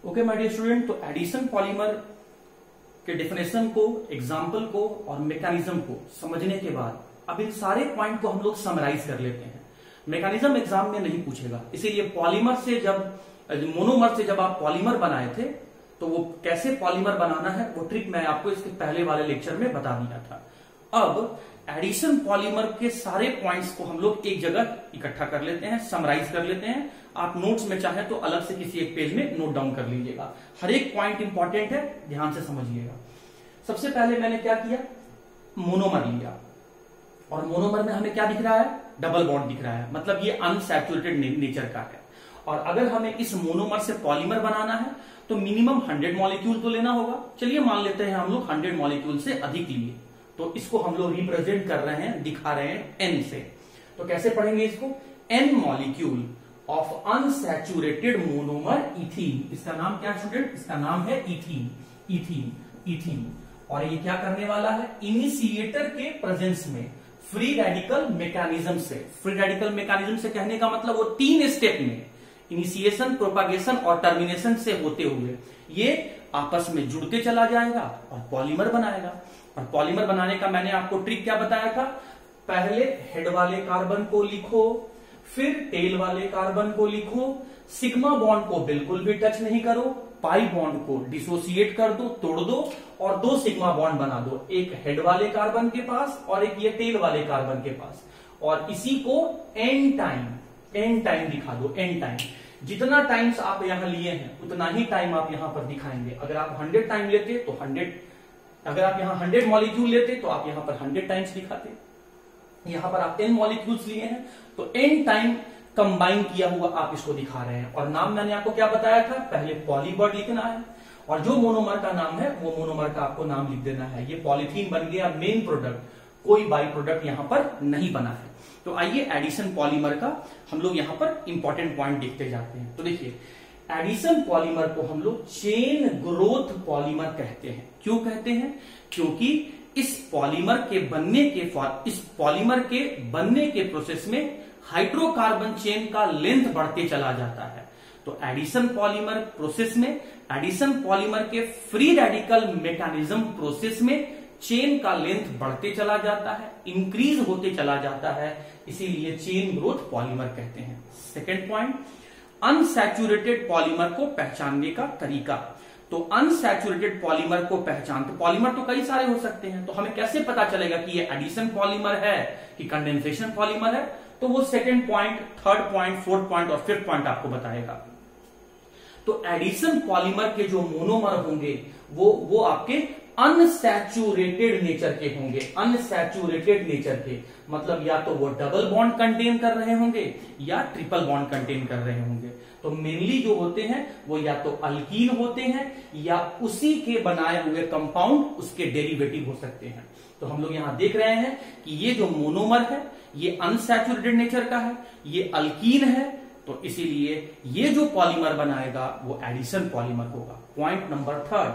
Okay my dear student, तो addition polymer के definition को, एग्जाम्पल को और मैकेनिज्म को समझने के बाद अब इन सारे पॉइंट को हम लोग समराइज कर लेते हैं। मैकेनिज्म एग्जाम में नहीं पूछेगा, इसीलिए पॉलीमर से मोनोमर से जब आप पॉलीमर बनाए थे तो वो कैसे पॉलीमर बनाना है वो ट्रिक मैं आपको इसके पहले वाले लेक्चर में बता दिया था। अब एडिशन पॉलीमर के सारे पॉइंट्स को हम लोग एक जगह इकट्ठा कर लेते हैं, समराइज कर लेते हैं। आप नोट्स में चाहें तो अलग से किसी एक पेज में नोट डाउन कर लीजिएगा। हर एक पॉइंट इंपॉर्टेंट है, ध्यान से समझिएगा। सबसे पहले मैंने क्या किया, मोनोमर लिया और मोनोमर में हमें क्या दिख रहा है, डबल बॉन्ड दिख रहा है, मतलब ये अनसैचुरेटेड नेचर का है। और अगर हमें इस मोनोमर से पॉलीमर बनाना है तो मिनिमम 100 मॉलिक्यूल तो लेना होगा। चलिए मान लेते हैं हम लोग 100 मॉलिक्यूल से अधिक लिए, तो इसको हम लोग रिप्रेजेंट कर रहे हैं, दिखा रहे हैं एन से। तो कैसे पढ़ेंगे इसको, an molecule of unsaturated monomer ethene. इसका नाम क्या स्टूडेंट, इसका नाम है इथीन। इथीन इथीन और ये क्या करने वाला है, इनिशिएटर के प्रेजेंस में फ्री रेडिकल मैकेनिज्म से। फ्री रेडिकल मैकेनिज्म से कहने का मतलब वो 3 स्टेप में, इनिशिएशन, प्रोपागेशन और टर्मिनेशन से होते हुए ये आपस में जुड़ते चला जाएगा और पॉलीमर बनाएगा। और पॉलीमर बनाने का मैंने आपको ट्रिक क्या बताया था, पहले हेड वाले कार्बन को लिखो, फिर टेल वाले कार्बन को लिखो, सिग्मा बॉन्ड को बिल्कुल भी टच नहीं करो, पाई बॉन्ड को डिसोसिएट कर दो, तोड़ दो और 2 सिग्मा बॉन्ड बना दो, एक हेड वाले कार्बन के पास और एक ये टेल वाले कार्बन के पास। और इसी को एन टाइम दिखा दो, एन टाइम। जितना टाइम्स आप यहां लिए हैं उतना ही टाइम आप यहां पर दिखाएंगे। अगर आप 100 टाइम लेते तो 100, अगर आप यहां 100 मॉलिक्यूल लेते तो आप यहां पर 100 टाइम्स दिखाते। यहां पर आप 10 मॉलिक्यूल्स लिए हैं तो एन टाइम कंबाइन किया हुआ आप इसको दिखा रहे हैं। और नाम मैंने आपको क्या बताया था, पहले पॉलीवर्ड लिखना है और जो मोनोमर का नाम है वो मोनोमर का आपको नाम लिख देना है। ये पॉलीथीन बन गया मेन प्रोडक्ट, कोई बाई प्रोडक्ट यहां पर नहीं बना है। तो आइए एडिशन पॉलीमर का हम लोग यहां पर इंपॉर्टेंट पॉइंट देखते जाते हैं। तो देखिए, एडिशन पॉलीमर को हम लोग चेन ग्रोथ पॉलीमर कहते हैं। क्यों कहते हैं, क्योंकि इस पॉलीमर के बनने के प्रोसेस में हाइड्रोकार्बन चेन का लेंथ बढ़ते चला जाता है। तो एडिशन पॉलीमर प्रोसेस में, एडिशन पॉलीमर के फ्री रेडिकल मैकेनिज्म प्रोसेस में चेन का लेंथ बढ़ते चला जाता है, इंक्रीज होते चला जाता है, इसीलिए चेन ग्रोथ पॉलीमर कहते हैं। सेकेंड पॉइंट, अनसैचुरेटेड पॉलीमर को पहचानने का तरीका। तो अनसैचुरेटेड पॉलीमर को पहचानते, पॉलीमर तो कई सारे हो सकते हैं, तो हमें कैसे पता चलेगा कि ये एडिशन पॉलीमर है कि कंडेंसेशन पॉलीमर है, तो वो second point, third point, fourth point और फिफ्थ पॉइंट आपको बताएगा। तो एडिशन पॉलीमर के जो मोनोमर होंगे वो आपके अनसैचुरेटेड नेचर के होंगे। अनसैचुरेटेड नेचर के मतलब या तो वो डबल बॉन्ड कंटेन कर रहे होंगे या ट्रिपल बॉन्ड कंटेन कर रहे होंगे। तो मेनली जो होते हैं वो या तो अल्कीन होते हैं या उसी के बनाए हुए कंपाउंड उसके डेरिवेटिव हो सकते हैं। तो हम लोग यहां देख रहे हैं कि ये जो मोनोमर है ये अनसैचुरेटेड नेचर का है, ये अल्कीन है, तो इसीलिए ये जो पॉलीमर बनाएगा वो एडिशन पॉलीमर होगा। Point number third,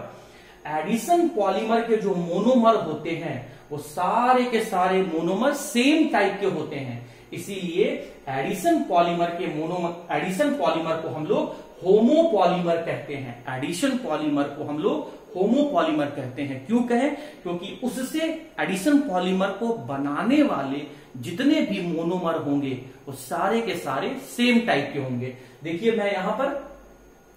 addition polymer के जो मोनोमर होते हैं वो सारे के सारे मोनोमर सेम टाइप के होते हैं, इसीलिए एडिशन पॉलीमर को हम लोग होमोपॉलीमर कहते हैं। एडिशन पॉलीमर को हम लोग होमोपॉलीमर कहते हैं। क्यों कहें, क्योंकि उससे एडिशन पॉलीमर को बनाने वाले जितने भी मोनोमर होंगे वो सारे के सारे सेम टाइप के होंगे। देखिए मैं यहां पर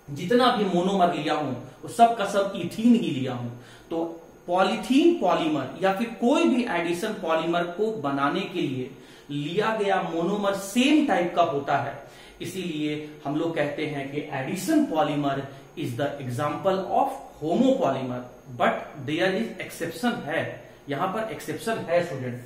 जितना भी मोनोमर लिया हूं वो सब का सब इथीन ही लिया हूं। तो पॉलीथीन पॉलीमर या फिर कोई भी एडिशन पॉलीमर को बनाने के लिए लिया गया मोनोमर सेम टाइप का होता है, इसीलिए हम लोग कहते हैं कि addition polymer is the example of homopolymer. But there is exception है, यहां पर एक्सेप्शन है स्टूडेंट।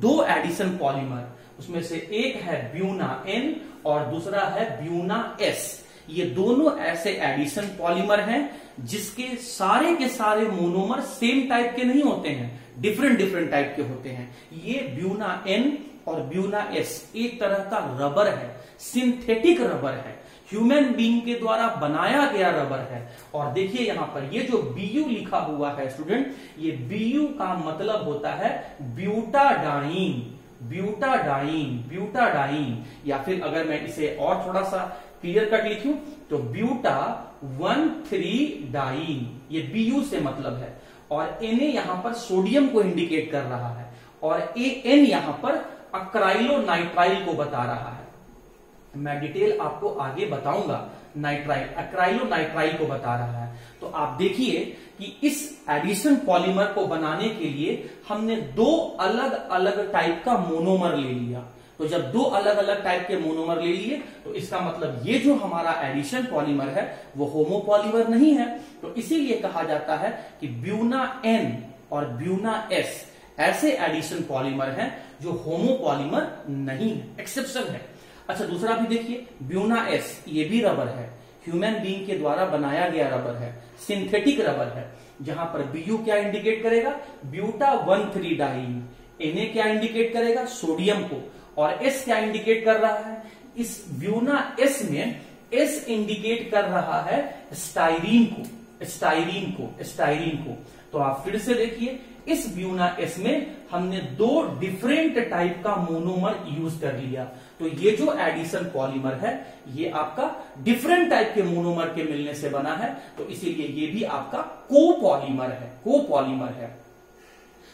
2 एडिशन पॉलीमर, उसमें से एक है ब्यूना एन और दूसरा है ब्यूना एस। ये दोनों ऐसे एडिशन पॉलीमर हैं जिसके सारे के सारे मोनोमर सेम टाइप के नहीं होते हैं, डिफरेंट टाइप के होते हैं। ये ब्यूना एन और ब्यूना एस एक तरह का रबर है, सिंथेटिक रबर है, ह्यूमन बीइंग के द्वारा बनाया गया रबर है। और देखिए यहां पर ये जो बीयू लिखा हुआ है स्टूडेंट, ये बीयू का मतलब होता है ब्यूटाडाइन, ब्यूटाडाइन, ब्यूटाडाइन। या फिर अगर मैं इसे और थोड़ा सा क्लियर कट लिखूं तो ब्यूटा 1,3 डाइन, ये Bu से मतलब है, और Na यहां पर सोडियम को इंडिकेट कर रहा है, और An यहां पर अक्राइलोनाइट्राइल को बता रहा है। मैं डिटेल आपको आगे बताऊंगा। नाइट्राइल अक्राइलोनाइट्राइल को बता रहा है। तो आप देखिए कि इस एडिशन पॉलीमर को बनाने के लिए हमने दो अलग अलग टाइप का मोनोमर ले लिया। तो जब दो अलग अलग टाइप के मोनोमर ले लिए तो इसका मतलब ये जो हमारा एडिशन पॉलीमर है वो होमोपॉलीमर नहीं है। तो इसीलिए कहा जाता है कि ब्यूना N और ब्यूना S ऐसे एडिशन पॉलीमर हैं जो होमोपॉलीमर नहीं है, एक्सेप्शन है। अच्छा, दूसरा भी देखिए, ब्यूना S ये भी रबर है, ह्यूमन बीइंग के द्वारा बनाया गया रबर है, सिंथेटिक रबर है, जहां पर Bu क्या इंडिकेट करेगा, ब्यूटा 1,3 डाइन, Na क्या इंडिकेट करेगा, सोडियम को, और S क्या इंडिकेट कर रहा है, इस ब्यूना S में S इंडिकेट कर रहा है स्टाइरीन को। तो आप फिर से देखिए, इस ब्यूना S में हमने दो डिफरेंट टाइप का मोनोमर यूज कर लिया। तो ये जो एडिशन पॉलीमर है ये आपका डिफरेंट टाइप के मोनोमर के मिलने से बना है, तो इसीलिए ये भी आपका कोपॉलीमर है।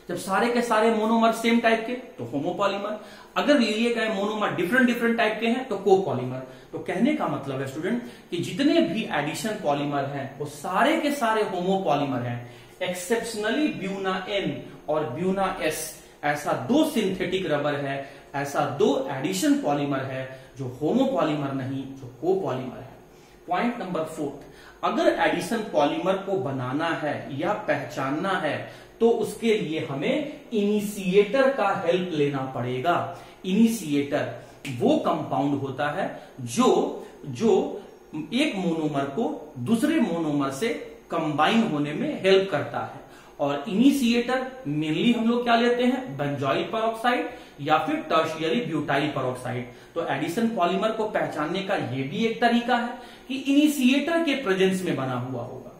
जब सारे के सारे मोनोमर सेम टाइप के तो होमोपॉलीमर, अगर लिए गए मोनोमर डिफरेंट टाइप के हैं तो कोपॉलीमर। तो कहने का मतलब है स्टूडेंट कि जितने भी एडिशन पॉलीमर हैं वो सारे के सारे होमोपॉलीमर हैं, एक्सेप्शनली ब्यूना N और ब्यूना S ऐसा दो सिंथेटिक रबर है, ऐसा दो एडिशन पॉलीमर है जो होमोपॉलीमर नहीं, जो कोपॉलीमर है। पॉइंट नंबर 4, अगर एडिशन पॉलीमर को बनाना है या पहचानना है तो उसके लिए हमें इनिशिएटर का हेल्प लेना पड़ेगा। इनिशिएटर वो कंपाउंड होता है जो एक मोनोमर को दूसरे मोनोमर से कंबाइन होने में हेल्प करता है। और इनिशिएटर मेनली हम लोग क्या लेते हैं, बेंजोइल पेरोक्साइड या फिर टर्शियरी ब्यूटाइल पेरोक्साइड। तो एडिशन पॉलीमर को पहचानने का यह भी एक तरीका है कि इनिशिएटर के प्रेजेंस में बना हुआ होगा।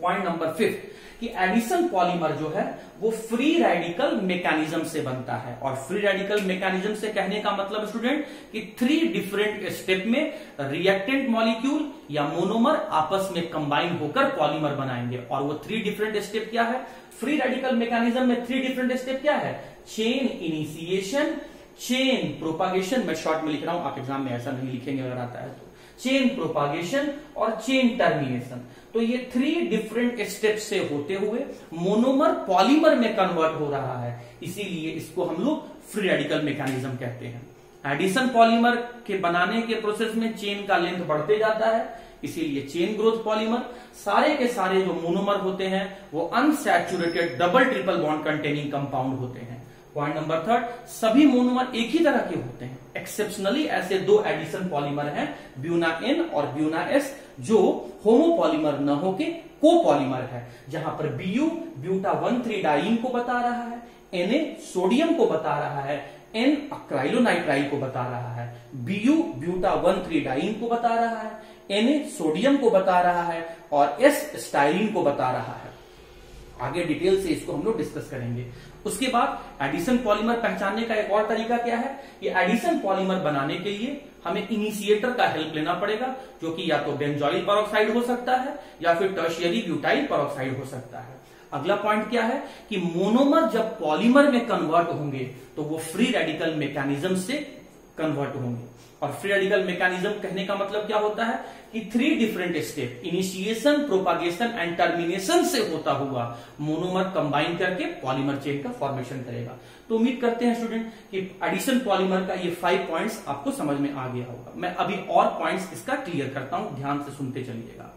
पॉइंट नंबर 5 कि एडिशन पॉलीमर जो है वो फ्री रेडिकल मैकेनिज्म से बनता है। और फ्री रेडिकल मैकेनिज्म से कहने का मतलब स्टूडेंट कि 3 डिफरेंट स्टेप में रिएक्टेंट मॉलिक्यूल या मोनोमर आपस में कंबाइन होकर पॉलीमर बनाएंगे। और वो 3 डिफरेंट स्टेप क्या है, फ्री रेडिकल मैकेनिज्म में 3 डिफरेंट स्टेप क्या है, चेन इनिशिएशन, चेन प्रोपागेशन, मैं शॉर्ट में लिख रहा हूं, आप एग्जाम में ऐसा नहीं लिखेंगे अगर आता है तो, चेन प्रोपागेशन और चेन टर्मिनेशन। तो ये 3 डिफरेंट स्टेप से होते हुए मोनोमर पॉलीमर में कन्वर्ट हो रहा है, इसीलिए इसको हम लोग फ्री रेडिकल मैकेनिज्म कहते हैं। एडिशन पॉलीमर के बनाने के प्रोसेस में चेन का लेंथ बढ़ते जाता है, इसीलिए चेन ग्रोथ पॉलीमर। सारे के सारे जो मोनोमर होते हैं वो unsaturated double triple bond containing compound होते हैं। पॉइंट नंबर 3, सभी मोनोमर एक ही तरह के होते हैं, एक्सेप्शनली ऐसे 2 एडिशन पॉलीमर हैं, ब्यूना N और ब्यूना S, जो होमोपॉलीमर न होके कोपॉलीमर है, जहां पर Bu ब्यूटा 1,3 डाइन को बता रहा है, Na सोडियम को बता रहा है, N अक्राइलोनाइट्राइल को बता रहा है, Bu ब्यूटा 1,3 डाइन को बता रहा है, Na सोडियम को बता रहा है, और S स्टाइरीन को बता रहा है। आगे डिटेल से इसको हम लोग डिस्कस करेंगे। उसके बाद एडिशन पॉलीमर पहचानने का एक और तरीका क्या है, कि एडिशन पॉलीमर बनाने के लिए हमें इनिशिएटर का हेल्प लेना पड़ेगा, जो कि या तो बेंजोइल पेरोक्साइड हो सकता है या फिर टर्शियरी ब्यूटाइल पेरोक्साइड हो सकता है। अगला पॉइंट क्या है कि मोनोमर जब पॉलीमर में कन्वर्ट होंगे तो वो फ्री रेडिकल मैकेनिज्म से कन्वर्ट होंगे। और फ्री रेडिकल मैकेनिज्म कहने का मतलब क्या होता है कि 3 different step, initiation, propagation and termination से होता हुआ मोनोमर कंबाइन करके पॉलीमर चेन का फॉर्मेशन करेगा। तो उम्मीद करते हैं स्टूडेंट कि एडिशन पॉलीमर का ये 5 पॉइंट्स आपको समझ में आ गया होगा। मैं अभी और पॉइंट्स इसका क्लियर करता हूं, ध्यान से सुनते चलिएगा।